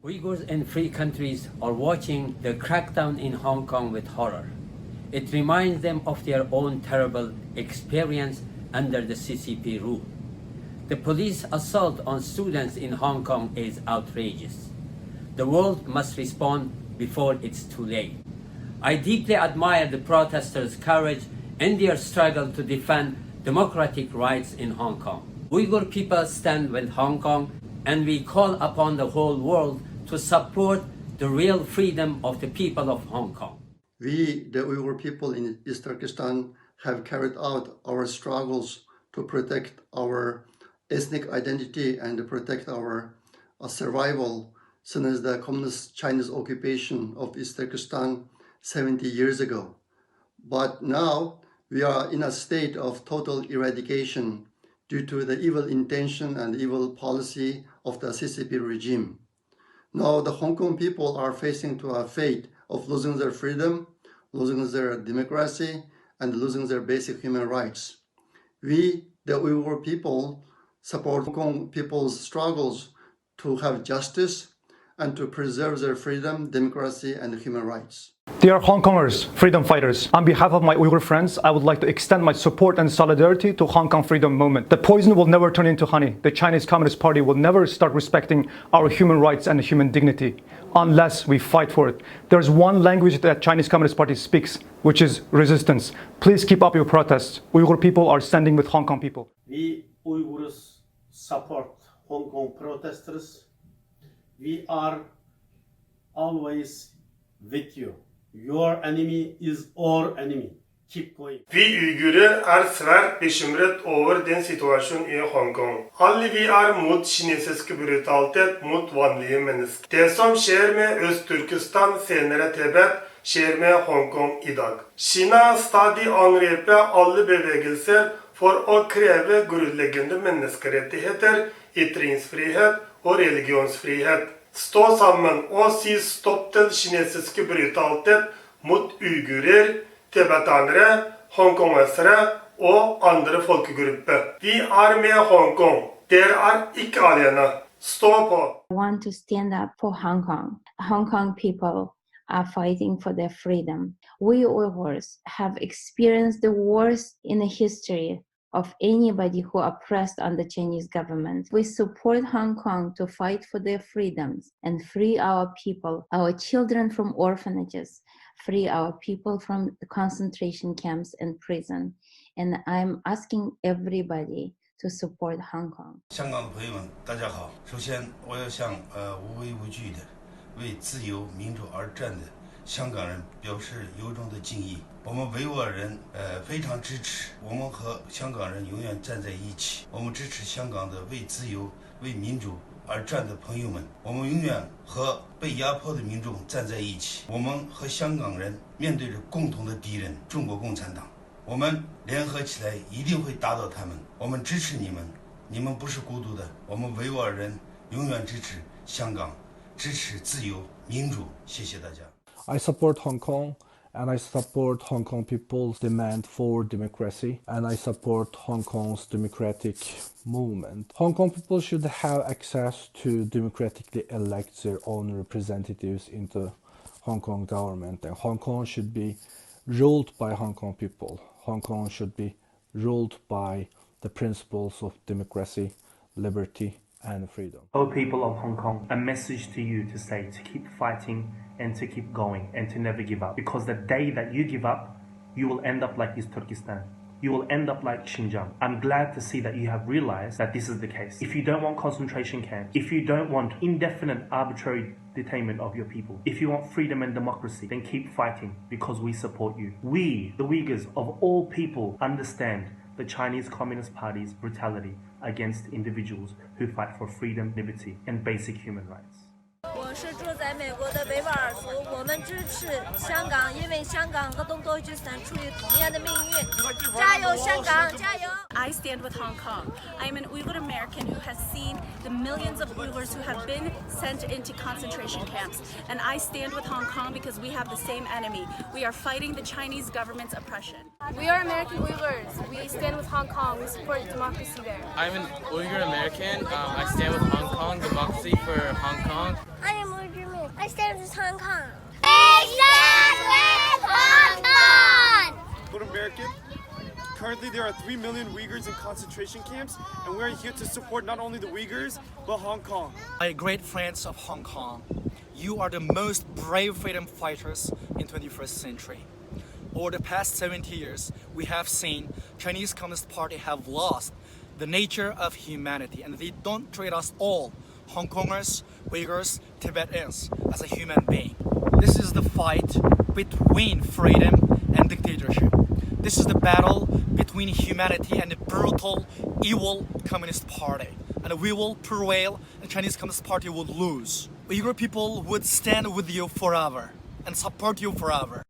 Uyghurs in free countries are watching the crackdown in Hong Kong with horror. It reminds them of their own terrible experience under the CCP rule. The police assault on students in Hong Kong is outrageous. The world must respond before it's too late. I deeply admire the protesters' courage in their struggle to defend democratic rights in Hong Kong. Uyghur people stand with Hong Kong, and we call upon the whole world to support the real freedom of the people of Hong Kong. We, the Uyghur people in East Turkestan, have carried out our struggles to protect our ethnic identity and to protect our survival since the communist Chinese occupation of East Turkestan 70 years ago. But now we are in a state of total eradication due to the evil intention and evil policy of the CCP regime. Now the Hong Kong people are facing to a fate of losing their freedom, losing their democracy, and losing their basic human rights. We, the Uyghur people, support Hong Kong people's struggles to have justice and to preserve their freedom, democracy, and human rights. Dear Hong Kongers, freedom fighters, on behalf of my Uyghur friends, I would like to extend my support and solidarity to Hong Kong freedom movement. The poison will never turn into honey. The Chinese Communist Party will never start respecting our human rights and human dignity unless we fight for it. There's one language that Chinese Communist Party speaks, which is resistance. Please keep up your protests. Uyghur people are standing with Hong Kong people. We Uyghurs support Hong Kong protesters. We are always with you. Your enemy is our enemy. Keep going. Vi uigurer er svært bekymret over den situasjonen i Hongkong. Alle vi er mot kinesisk brutalitet mot vanlige mennesker. Det som skjer med Øst-Turkestan, senere Tibet, skjer med Hongkong i dag. Kina stadig angriper alle bevegelser for å kreve grunnleggende menneskerettigheter, ytringsfrihet og religionsfrihet. Stå sammen og si stopp til kinesiske brutalitet mot uigurer, tibetanere, hongkongesere og andre folkegrupper. Vi er med Hongkong. Dere er ikke alene. Stå på! I want to stand up for Hong Kong. Hong Kong people are fighting for their freedom. We Uyghurs have experienced the worst in the history of anybody who oppressed under Chinese government. We support Hong Kong to fight for their freedoms and free our people, our children from orphanages, free our people from the concentration camps and prison. And I'm asking everybody to support Hong Kong. 香港的朋友们，大家好。首先，我要向无畏无惧的为自由民主而战的香港人表示由衷的敬意。我们维吾尔人非常支持，我们和香港人永远站在一起。我们支持香港的为自由、为民主而战的朋友们，我们永远和被压迫的民众站在一起。我们和香港人面对着共同的敌人——中国共产党，我们联合起来一定会打倒他们。我们支持你们，你们不是孤独的。我们维吾尔人永远支持香港，支持自由民主。谢谢大家。I support Hong Kong, and I support Hong Kong people's demand for democracy, and I support Hong Kong's democratic movement. Hong Kong people should have access to democratically elect their own representatives into Hong Kong government, and Hong Kong should be ruled by Hong Kong people. Hong Kong should be ruled by the principles of democracy, liberty, and freedom. Oh, people of Hong Kong, a message to you to say to keep fighting and to keep going and to never give up. Because the day that you give up, you will end up like East Turkestan. You will end up like Xinjiang. I'm glad to see that you have realized that this is the case. If you don't want concentration camps, if you don't want indefinite arbitrary detainment of your people, if you want freedom and democracy, then keep fighting because we support you. We, the Uyghurs of all people, understand the Chinese Communist Party's brutality against individuals who fight for freedom, liberty, and basic human rights. 我是住在美国的维吾尔族，我们支持香港，因为香港和东突厥斯坦处于同样的命运。加油，香港，加油！ I stand with Hong Kong. I am an Uyghur American who has seen the millions of Uyghurs who have been sent into concentration camps. And I stand with Hong Kong because we have the same enemy. We are fighting the Chinese government's oppression. We are American Uyghurs. We stand with Hong Kong. We support democracy there. I'm an Uyghur American. I stand with Hong Kong, democracy for Hong Kong. I am dreaming. I stand with Hong Kong. I stand with Hong Kong! American. Currently, there are 3 million Uyghurs in concentration camps, and we're here to support not only the Uyghurs, but Hong Kong. My great friends of Hong Kong, you are the most brave freedom fighters in 21st century. Over the past 70 years, we have seen Chinese Communist Party have lost the nature of humanity, and they don't treat us all, Hong Kongers, Uyghurs, Tibetans, as a human being. This is the fight between freedom and dictatorship. This is the battle between humanity and the brutal, evil Communist Party. And we will prevail, and Chinese Communist Party will lose. Uyghur people would stand with you forever and support you forever.